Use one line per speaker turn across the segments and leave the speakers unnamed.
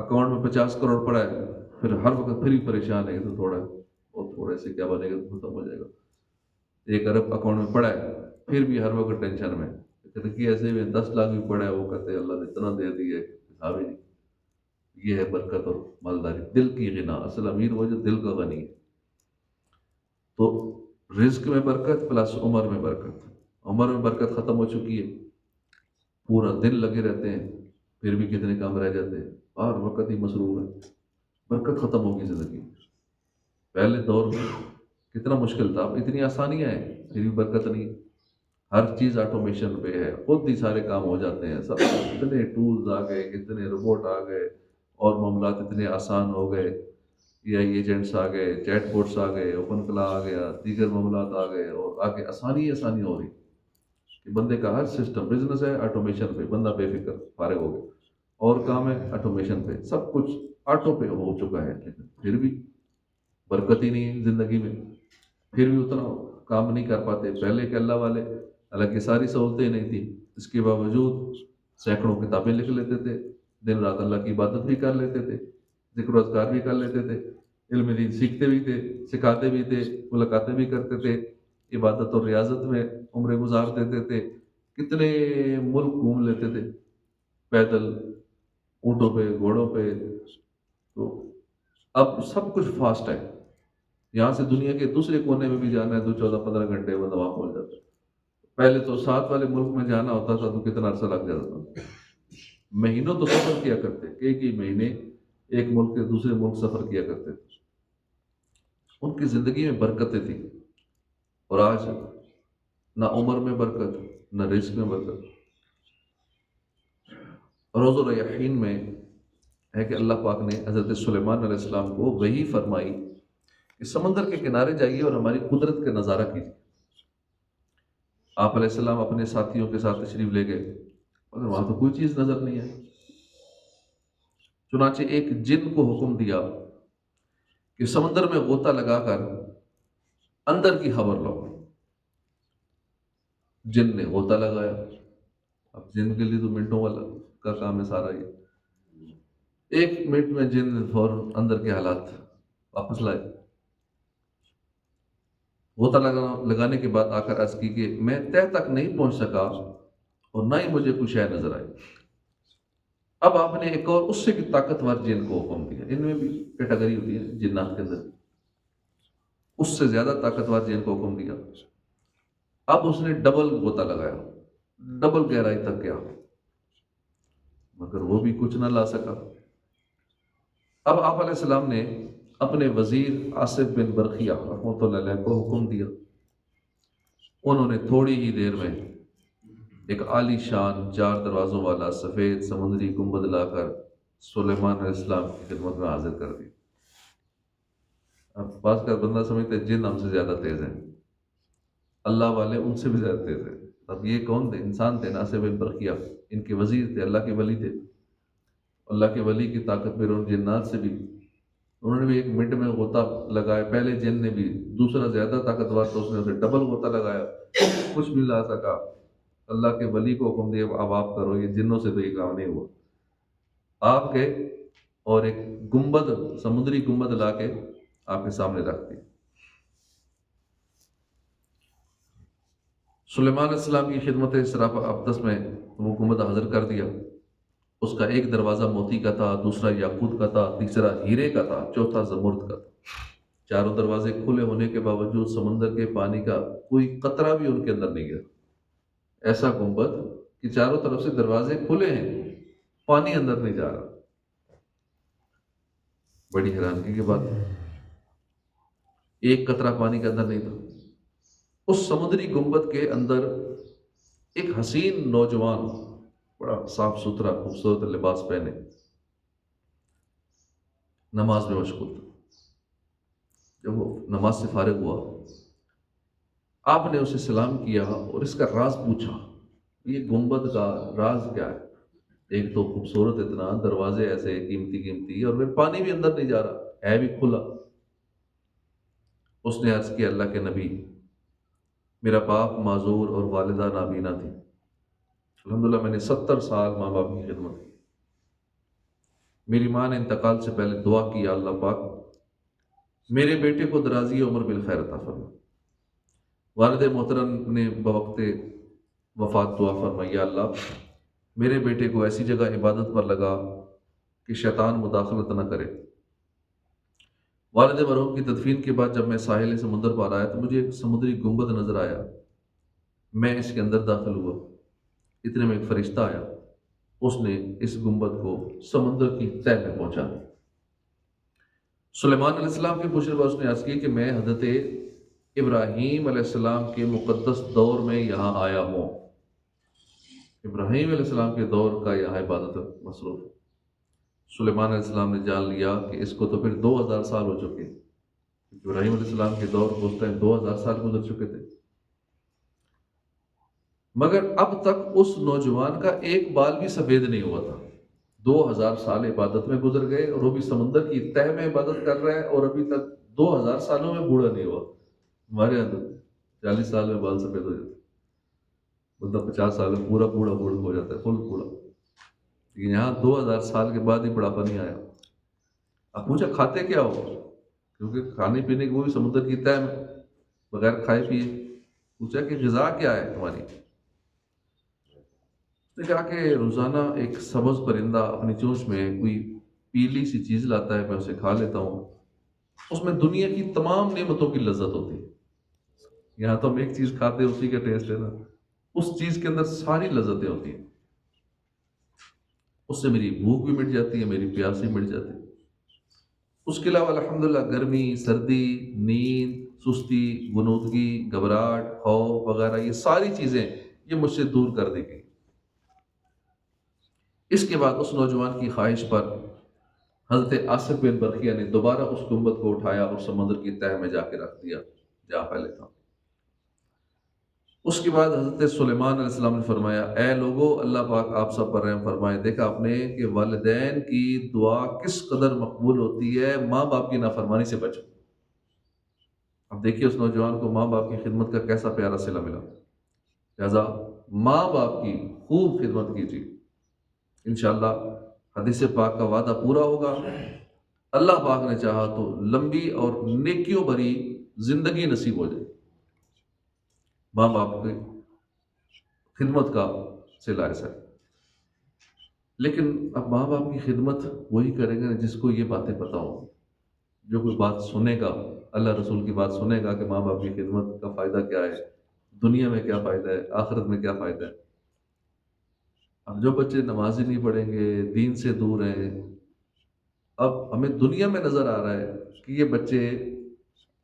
Account میں 50 کروڑ پڑا ہے، پھر ہر وقت پھر بھی پریشان ہے کہ تو تھوڑا اور تھوڑے سے کیا بنے گا تو ختم ہو جائے گا۔ 1 ارب اکاؤنٹ میں پڑا ہے پھر بھی ہر وقت ٹینشن میں۔ کہ ایسے بھی 10 لاکھ بھی پڑا ہے، وہ کہتے ہیں اللہ نے اتنا دے دیا ہے کہ حساب ہی نہیں۔ یہ ہے برکت اور مالداری، دل کی غنا۔ اصل امیر وہ جو دل کا غنی ہے۔ تو رزق میں برکت پلس عمر میں برکت۔ عمر میں برکت ختم ہو چکی ہے، پورا دن لگے رہتے ہیں پھر بھی کتنے کام رہ جاتے ہیں، ہر وقت ہی مصروف ہے، برکت ختم ہوگی زندگی میں۔ پہلے دور میں کتنا مشکل تھا، اب اتنی آسانیاں ہیں پھر بھی برکت نہیں۔ ہر چیز آٹومیشن پہ ہے، خود ہی سارے کام ہو جاتے ہیں، سب اتنے ٹولز آ گئے، اتنے روبوٹ آ گئے اور معاملات اتنے آسان ہو گئے۔ اے آئی ایجنٹس آ گئے، چیٹ بوٹس آ گئے، اوپن کلا آ گیا، دیگر معاملات آ گئے، اور آگے آسانی ہو رہی کہ بندے کا ہر سسٹم بزنس ہے آٹومیشن پہ، بندہ بے فکر فارغ ہو گیا، اور کام ہے آٹومیشن پہ، سب کچھ آٹو پہ ہو چکا ہے، لیکن پھر بھی برکت ہی نہیں ہے زندگی میں، پھر بھی اتنا کام نہیں کر پاتے۔ پہلے کے اللہ والے، حالانکہ ساری سہولتیں نہیں تھیں، اس کے باوجود سینکڑوں کتابیں لکھ لیتے تھے، دن رات اللہ کی عبادت بھی کر لیتے تھے، ذکر و اذکار بھی کر لیتے تھے، علم دین سیکھتے بھی تھے، سکھاتے بھی تھے، ملاقاتیں بھی کرتے تھے، عبادت اور ریاضت میں عمریں گزار دیتے تھے، کتنے ملک گھوم لیتے تھے پیدل، اونٹوں پہ، گھوڑوں پہ۔ تو اب سب کچھ فاسٹ ہے، یہاں سے دنیا کے دوسرے کونے میں بھی جانا ہے تو 14-15 گھنٹے بندہ وہاں پہنچ جاتا ہے۔ پہلے تو ساتھ والے ملک میں جانا ہوتا تھا تو کتنا عرصہ لگ جاتا تھا، مہینوں تو سفر کیا کرتے، کئی مہینے ایک ملک سے دوسرے ملک سفر کیا کرتے تھے۔ ان کی زندگی میں برکتیں تھیں، اور آج نہ عمر میں برکت، نہ رزق میں برکت۔ روز الریحین میں ہے کہ اللہ پاک نے حضرت سلیمان علیہ السلام کو وحی فرمائی کہ سمندر کے کنارے جائیے اور ہماری قدرت کا نظارہ کیجیے۔ آپ علیہ السلام اپنے ساتھیوں کے ساتھ تشریف لے گئے، مگر وہاں تو کوئی چیز نظر نہیں آئی۔ چنانچہ ایک جن کو حکم دیا کہ سمندر میں غوطہ لگا کر اندر کی خبر لو۔ جن نے غوطہ لگایا، اب جن کے لیے تو منٹوں والا کا کام ہے سارا، یہ 1 منٹ میں جن نے فوراً اندر کے حالات واپس لائے۔ غوطہ لگانے کے بعد آ کر عرض کی کہ میں تہ تک نہیں پہنچ سکا اور نہ ہی مجھے کچھ شے نظر آئی۔ اب آپ نے ایک اور اس سے بھی طاقتور جن کو حکم دیا، ان میں بھی کیٹیگری ہوتی ہے جنات کے اندر، اس سے زیادہ طاقتور جن کو حکم دیا۔ اب اس نے ڈبل غوطہ لگایا، ڈبل گہرائی تک گیا، مگر وہ بھی کچھ نہ لا سکا۔ اب آپ علیہ السلام نے اپنے وزیر آصف بن برقیہ رحمۃ اللہ علیہ کو حکم دیا، انہوں نے تھوڑی ہی دیر میں ایک عالی شان 4 دروازوں والا سفید سمندری گنبد لا کر سلیمان علیہ السلام کی خدمت میں حاضر کر دی۔ اب بعض کا بندہ سمجھتے ہیں جن ہم سے زیادہ تیز ہیں، اللہ والے ان سے بھی زیادہ تیز ہیں۔ اب یہ کون تھے؟ انسان تھے، آصف بن برقیہ ان کے وزیر تھے، اللہ کے ولی تھے۔ اللہ کے ولی کی طاقت پھر ان جنات سے بھی، انہوں نے بھی 1 منٹ میں غوطہ لگایا۔ پہلے جن نے بھی، دوسرا زیادہ طاقتور تو اس نے اسے ڈبل غوطہ لگایا، کچھ بھی لا سکا۔ اللہ کے ولی کو حکم دیا اب آپ کرو، یہ جنوں سے تو یہ کام نہیں ہوا۔ آپ گئے اور ایک گنبد، سمندری گنبد لا کے آپ کے سامنے رکھ دی۔ سلیمان علیہ السلام کی خدمت اسراف اقدس میں وہ گنبد حاضر کر دیا۔ اس کا ایک دروازہ موتی کا تھا، دوسرا یاقوت کا تھا، تیسرا ہیرے کا تھا، چوتھا زمرد کا تھا۔ چاروں دروازے کھلے ہونے کے باوجود سمندر کے پانی کا کوئی قطرہ بھی ان کے اندر نہیں گیا۔ ایسا گنبد کہ چاروں طرف سے دروازے کھلے ہیں، پانی اندر نہیں جا رہا۔ بڑی حیرانگی کی بات ہے، ایک قطرہ پانی کے اندر نہیں تھا۔ اس سمندری گنبد کے اندر ایک حسین نوجوان، بڑا صاف ستھرا خوبصورت لباس پہنے، نماز میں مشغول تھا۔ جب وہ نماز سے فارغ ہوا، آپ نے اسے سلام کیا اور اس کا راز پوچھا، یہ گنبد کا راز کیا ہے؟ ایک تو خوبصورت اتنا، دروازے ایسے قیمتی اور پھر پانی بھی اندر نہیں جا رہا ہے بھی کھلا۔ اس نے عرض کیا اللہ کے نبی، میرا باپ معذور اور والدہ نابینا تھی، الحمدللہ میں نے 70 سال ماں باپ کی خدمت کی، میری ماں نے انتقال سے پہلے دعا کی، یا اللہ پاک میرے بیٹے کو درازی عمر بالخیر عطا فرما۔ والد محترم نے بوقت وفات دعا فرمائی، یا اللہ میرے بیٹے کو ایسی جگہ عبادت پر لگا کہ شیطان مداخلت نہ کرے۔ والد مرحوم کی تدفین کے بعد جب میں ساحل سمندر پر آیا تو مجھے ایک سمندری گنبد نظر آیا۔ میں اس کے اندر داخل ہوا، اتنے میں ایک فرشتہ آیا، اس نے اس گنبد کو سمندر کی تہہ میں پہنچا دیا۔ سلیمان علیہ السلام کے پوچھنے پر اس نے عرض کی کہ میں حضرت ابراہیم علیہ السلام کے مقدس دور میں یہاں آیا ہوں۔ ابراہیم علیہ السلام کے دور کا یہاں عبادت مصروف ہے۔ سلیمان علیہ السلام نے جان لیا کہ اس کو تو پھر 2000 سال ہو چکے، ابراہیم علیہ السلام کے دور کو اس ٹائم 2000 سال گزر چکے تھے، مگر اب تک اس نوجوان کا ایک بال بھی سفید نہیں ہوا تھا۔ 2000 سال عبادت میں گزر گئے اور وہ بھی سمندر کی تہہ میں عبادت کر رہا ہے، اور ابھی تک 2000 سالوں میں بوڑھا نہیں ہوا۔ ہمارے یہاں 40 سال میں بال سفید ہو جاتے، مطلب 50 سال میں پورا بوڑھا ہو جاتا ہے، فل بوڑھا، لیکن یہاں 2000 سال کے بعد ہی بڑھاپا نہیں آیا۔ اب پوچھا کھاتے کیا ہو، کیونکہ کھانے پینے کو بھی سمندر کی تہہ میں بغیر کھائے پیے۔ پوچھا کہ غذا کیا ہے تمہاری؟ اس نے کہا کہ روزانہ ایک سبز پرندہ اپنی چونچ میں کوئی پیلی سی چیز لاتا ہے، میں اسے کھا لیتا ہوں، اس میں دنیا کی تمام نعمتوں کی لذت ہوتی ہے۔ یہاں تو ہم ایک چیز کھاتے ہیں، اسی کا ٹیسٹ ہے نا، اس چیز کے اندر ساری لذتیں ہوتی ہیں، اس سے میری بھوک بھی مٹ جاتی ہے، میری پیاس بھی مٹ جاتی ہے۔ اس کے علاوہ الحمدللہ گرمی، سردی، نیند، سستی، غنودگی، گھبراہٹ، خوف وغیرہ یہ ساری چیزیں یہ مجھ سے دور کر دی گئی۔ اس کے بعد اس نوجوان کی خواہش پر حضرت آصف بن برقیہ نے دوبارہ اس گنبد کو اٹھایا اور سمندر کی تہہ میں جا کے رکھ دیا جہاں پہلے تھا۔ اس کے بعد حضرت سلیمان علیہ السلام نے فرمایا، اے لوگو، اللہ پاک آپ سب پر رحم فرمائے، دیکھا آپ نے کہ والدین کی دعا کس قدر مقبول ہوتی ہے، ماں باپ کی نافرمانی سے بچو۔ اب دیکھیے اس نوجوان کو ماں باپ کی خدمت کا کیسا پیارا صلہ ملا، لہذا ماں باپ کی خوب خدمت کیجیے، انشاءاللہ حدیث پاک کا وعدہ پورا ہوگا۔ اللہ پاک نے چاہا تو لمبی اور نیکیوں بھری زندگی نصیب ہو جائے۔ ماں باپ کی خدمت کا صلہ ایسا ہے، لیکن اب ماں باپ کی خدمت وہی کرے گا جس کو یہ باتیں پتہ ہوں۔ جو کوئی بات سنے گا، اللہ رسول کی بات سنے گا کہ ماں باپ کی خدمت کا فائدہ کیا ہے، دنیا میں کیا فائدہ ہے، آخرت میں کیا فائدہ ہے۔ اب جو بچے نماز ہی نہیں پڑھیں گے، دین سے دور ہیں، اب ہمیں دنیا میں نظر آ رہا ہے کہ یہ بچے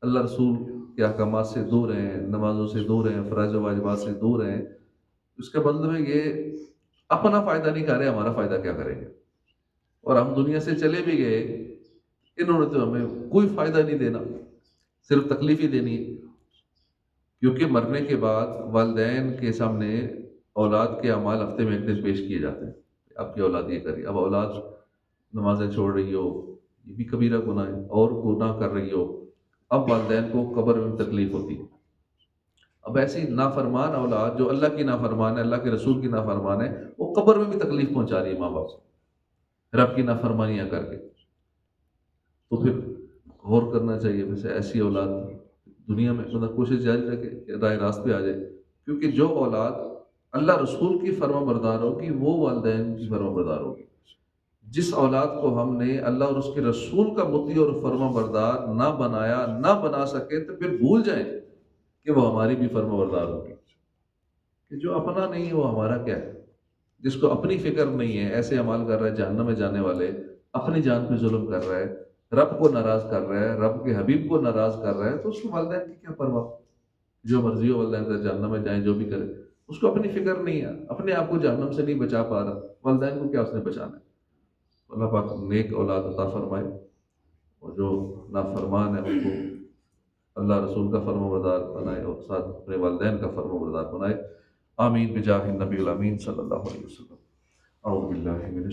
اللہ رسول کے احکامات سے دور ہیں، نمازوں سے دور ہیں، فرائض و واجبات سے دور ہیں، اس کا مطلب ہے یہ اپنا فائدہ نہیں کر رہے، ہمارا فائدہ کیا کریں گے۔ اور ہم دنیا سے چلے بھی گئے، انہوں نے تو ہمیں کوئی فائدہ نہیں دینا، صرف تکلیف ہی دینی ہے، کیونکہ مرنے کے بعد والدین کے سامنے اولاد کے اعمال ہفتے میں ایک دن پیش کیے جاتے ہیں، آپ کی اولاد یہ کری، اب اولاد نمازیں چھوڑ رہی ہو، یہ بھی کبیرہ گناہ ہے، اور گناہ کر رہی ہو، اب والدین کو قبر میں تکلیف ہوتی ہے۔ اب ایسی نافرمان اولاد جو اللہ کی نافرمان ہے، اللہ کے رسول کی نافرمان ہے، وہ قبر میں بھی تکلیف پہنچا رہی ہے ماں باپ سے، رب کی نافرمانیاں کر کے۔ تو پھر غور کرنا چاہیے، ویسے ایسی اولاد دنیا میں مطلب کوشش جاری رکھے کہ راہ راست پہ آ جائے، کیونکہ جو اولاد اللہ رسول کی فرما بردار ہوگی وہ والدین کی فرما بردار ہوگی۔ جس اولاد کو ہم نے اللہ اور اس کے رسول کا مطیع اور فرما بردار نہ بنایا، نہ بنا سکے، تو پھر بھول جائیں کہ وہ ہماری بھی فرما بردار ہوگی۔ کہ جو اپنا نہیں ہے وہ ہمارا کیا ہے، جس کو اپنی فکر نہیں ہے، ایسے عمال کر رہا ہے جہنم میں جانے والے، اپنی جان پہ ظلم کر رہا ہے، رب کو ناراض کر رہا ہے، رب کے حبیب کو ناراض کر رہا ہے، تو اس کو والدین کی کیا پرواہ، جو مرضی ہو والدین کا جہنم میں جائیں، جو بھی کرے، اس کو اپنی فکر نہیں ہے، اپنے آپ کو جہنم سے نہیں بچا پا رہا، والدین کو کیا اس نے بچانا ہے۔ اللہ پاک نیک اولاد عطا فرمائے، اور جو نافرمان ہے ان کو اللہ رسول کا فرما بردار بنائے اور ساتھ اپنے والدین کا فرما بردار بنائے۔ آمین بجاہ النبی الامین صلی اللہ علیہ وسلم۔ اعوذ باللہ من